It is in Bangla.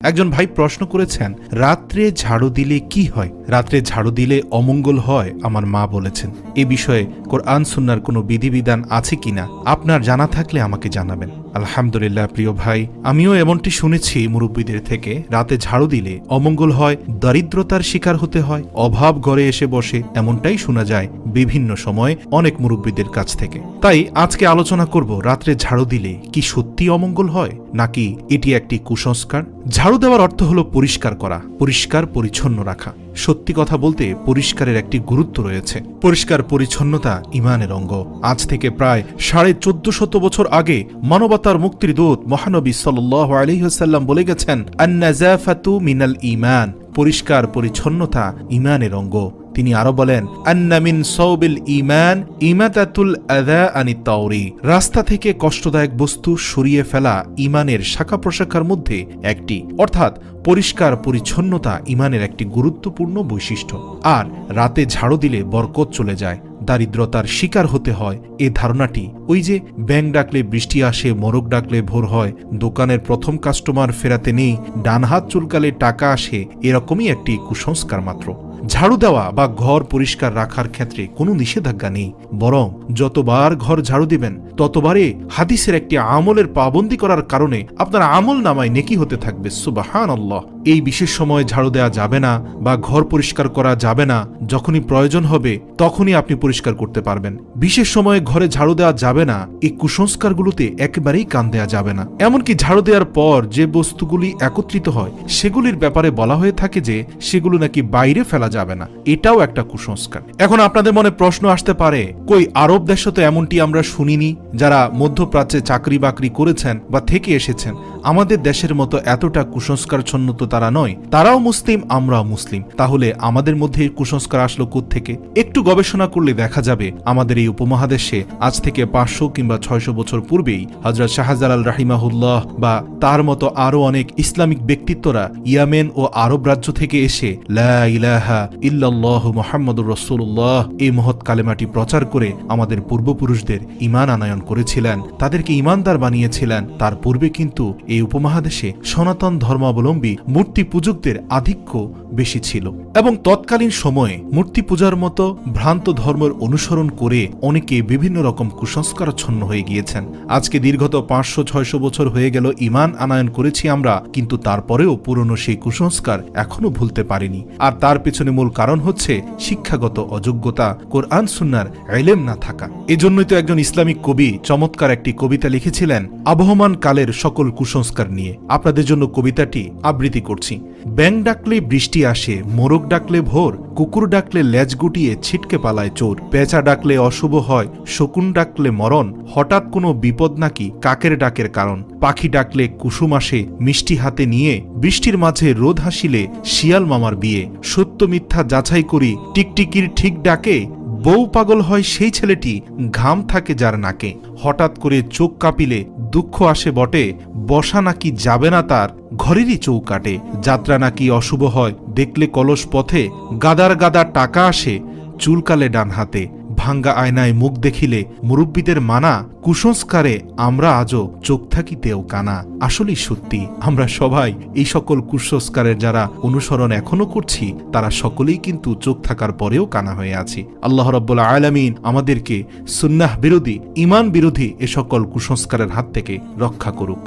একজন ভাই প্রশ্ন করেছেন, রাত্রে ঝাড়ু দিলে কি হয়? রাত্রে ঝাড়ু দিলে অমঙ্গল হয় আমার মা বলেছেন। এ বিষয়ে কোরআন সুন্নাহর কোনো বিধিবিধান আছে কিনা আপনার জানা থাকলে আমাকে জানাবেন। আলহামদুলিল্লাহ প্রিয় ভাই, আমিও এমনটি শুনেছি মুরব্বীদের থেকে, রাতে ঝাড়ু দিলে অমঙ্গল হয়, দরিদ্রতার শিকার হতে হয়, অভাব ঘরে এসে বসে, এমনটাই শোনা যায় বিভিন্ন সময় অনেক মুরব্বীদের কাছ থেকে। তাই আজকে আলোচনা করব, রাত্রে ঝাড়ু দিলে কি সত্যি অমঙ্গল হয় নাকি এটি একটি কুসংস্কার। ঝাড়ু দেওয়ার অর্থ হলো পরিষ্কার করা, পরিষ্কার পরিচ্ছন্ন রাখা। সত্যি কথা বলতে পরিষ্কারের একটি গুরুত্ব রয়েছে। পরিষ্কার পরিচ্ছন্নতা ঈমানের অঙ্গ। আজ থেকে প্রায় 1450 বছর আগে মানবতার মুক্তির দূত মহানবী সাল্লাল্লাহু আলাইহি ওয়াসাল্লাম বলে গেছেন, আন-নাযাফাতু মিনাল ঈমান, পরিষ্কার পরিচ্ছন্নতা ঈমানের অঙ্গ। তিনি আরো বলেন, আন্না মিন সাওবিল ঈমান ইমাতাতুল আযা আনিত তাওরি, রাস্তা থেকে কষ্টদায়ক বস্তু সরিয়ে ফেলা ঈমানের শাখা প্রশাখার মধ্যে একটি। অর্থাৎ পরিষ্কার পরিচ্ছন্নতা ঈমানের একটি গুরুত্বপূর্ণ বৈশিষ্ট্য। আর রাতে ঝাড়ু দিলে বরকত চলে যায়, দারিদ্রতার শিকার হতে হয়, এ ধারণাটি ওই যে ব্যাঙ ডাকলে বৃষ্টি আসে, মোরগ ডাকলে ভোর হয়, দোকানের প্রথম কাস্টমার ফেরাতে নেই, ডান হাত চুলকালে টাকা আসে, এরকমই একটি কুসংস্কার মাত্র। ঝাড়ু দেওয়া বা ঘর পরিষ্কার রাখার ক্ষেত্রে কোনো নিষেধাজ্ঞা নেই, বরং যতবার ঘর ঝাড়ু দিবেন ততবারে হাদিসের একটি আমলের পাবন্দি করার কারণে আপনার আমল নামায় নেকি হতে থাকবে। সুবহানাল্লাহ। এই বিশেষ সময়ে ঝাড়ু দেওয়া যাবে না বা ঘর পরিষ্কার করা যাবে না, যখনই প্রয়োজন হবে তখনই আপনি পরিষ্কার করতে পারবেন। বিশেষ সময়ে ঘরে ঝাড়ু দেওয়া যাবে না, এই কুসংস্কারগুলোতে একেবারেই কান দেওয়া যাবে না। এমনকি ঝাড়ু দেওয়ার পর যে বস্তুগুলি একত্রিত হয় সেগুলির ব্যাপারে বলা হয়ে থাকে যে সেগুলো নাকি বাইরে ফেলা যাবে না, এটাও একটা কুসংস্কার। এখন আপনাদের মনে প্রশ্ন আসতে পারে, কই আরব দেশে তো এমনটি আমরা শুনিনি, যারা মধ্যপ্রাচ্যে চাকরি বাকরি করেছেন বা থেকে এসেছেন, আমাদের দেশের মতো এতটা কুসংস্কারচ্ছন্ন তো তারা নয়, তারাও মুসলিম আমরাও মুসলিম, তাহলে আমাদের মধ্যে কুসংস্কার আসলো কোত্থেকে? একটু গবেষণা করলে দেখা যাবে আমাদের এই উপমহাদেশে আজ থেকে 500 কিংবা 600 বছর পূর্বেই হযরত শাহজালাল রাহিমাহুল্লাহ বা তার মতো আরো অনেক ইসলামিক ব্যক্তিত্বরা ইয়ামেন ও আরব রাজ্য থেকে এসে লা ইলাহা ইল্লাল্লাহু মুহাম্মাদুর রাসূলুল্লাহ এই মহৎ কালেমাটি প্রচার করে আমাদের পূর্বপুরুষদের ঈমান আনয়ন করেছিলেন, তাদেরকে ঈমানদার বানিয়েছিলেন। তার পূর্বে কিন্তু এই উপমহাদেশে সনাতন ধর্মাবলম্বী মূর্তি পূজকদের আধিক্য বেশি ছিল এবং তৎকালীন সময়ে মূর্তি পূজার মতো ভ্রান্ত ধর্মের অনুসরণ করে অনেকে বিভিন্ন রকম কুসংস্কারাচ্ছন্ন হয়ে গিয়েছেন। আজকে দীর্ঘত 500-600 বছর হয়ে গেল ঈমান আনয়ন করেছি আমরা, কিন্তু তারপরেও পুরনো সেই কুসংস্কার এখনো ভুলতে পারিনি। আর তার পেছনে মূল কারণ হচ্ছে শিক্ষাগত অযোগ্যতা, কোরআন সুন্নাহর ইলম না থাকা। এজন্যই তো একজন ইসলামিক কবি চমৎকার একটি কবিতা লিখেছিলেন আবহমান কালের সকল কুসংস্কার নিয়ে। আপনাদের জন্য কবিতাটি আবৃত্তি করছি। ব্যাঙ ডাকলে বৃষ্টি আসে, মোরগ ডাকলে ভোর, কুকুর ডাকলে লেজ গুটিয়ে ছিটকে পালায় চোর, পেঁচা ডাকলে অশুভ হয়, শকুন ডাকলে মরণ, হঠাৎ কোনো বিপদ নাকি কাকের ডাকের কারণ, পাখি ডাকলে কুসুম আসে মিষ্টি হাতে নিয়ে, বৃষ্টির মাঝে রোদ হাসিলে শিয়াল মামার বিয়ে, সত্য মিথ্যা যাচাই করি টিকটিকির ঠিক ডাকে, বউ পাগল হয় সেই ছেলেটি ঘাম থাকে যার নাকে, হঠাৎ করে চোখ কাঁপিলে দুঃখ আসে বটে, বসা নাকি যাবে না তার ঘরেরই চৌকাটে, যাত্রা নাকি অশুভ হয় দেখলে কলস পথে, গাদার গাদা টাকা আসে চুলকালে ডান হাতে, ভাঙ্গা আয়নায় মুখ দেখিলে মুরব্বীদের মানা, কুসংস্কারে আমরা আজও চোখ থাকিতেও কানা। আসলেই সত্যি, আমরা সবাই এই সকল কুসংস্কারের যারা অনুসরণ এখনো করছি তারা সকলেই কিন্তু চোখ থাকার পরেও কানা হয়ে আছি। আল্লাহ রাব্বুল আলামিন আমাদেরকে সুন্নাহ বিরোধী, ঈমান বিরোধী এ সকল কুসংস্কারের হাত থেকে রক্ষা করুক।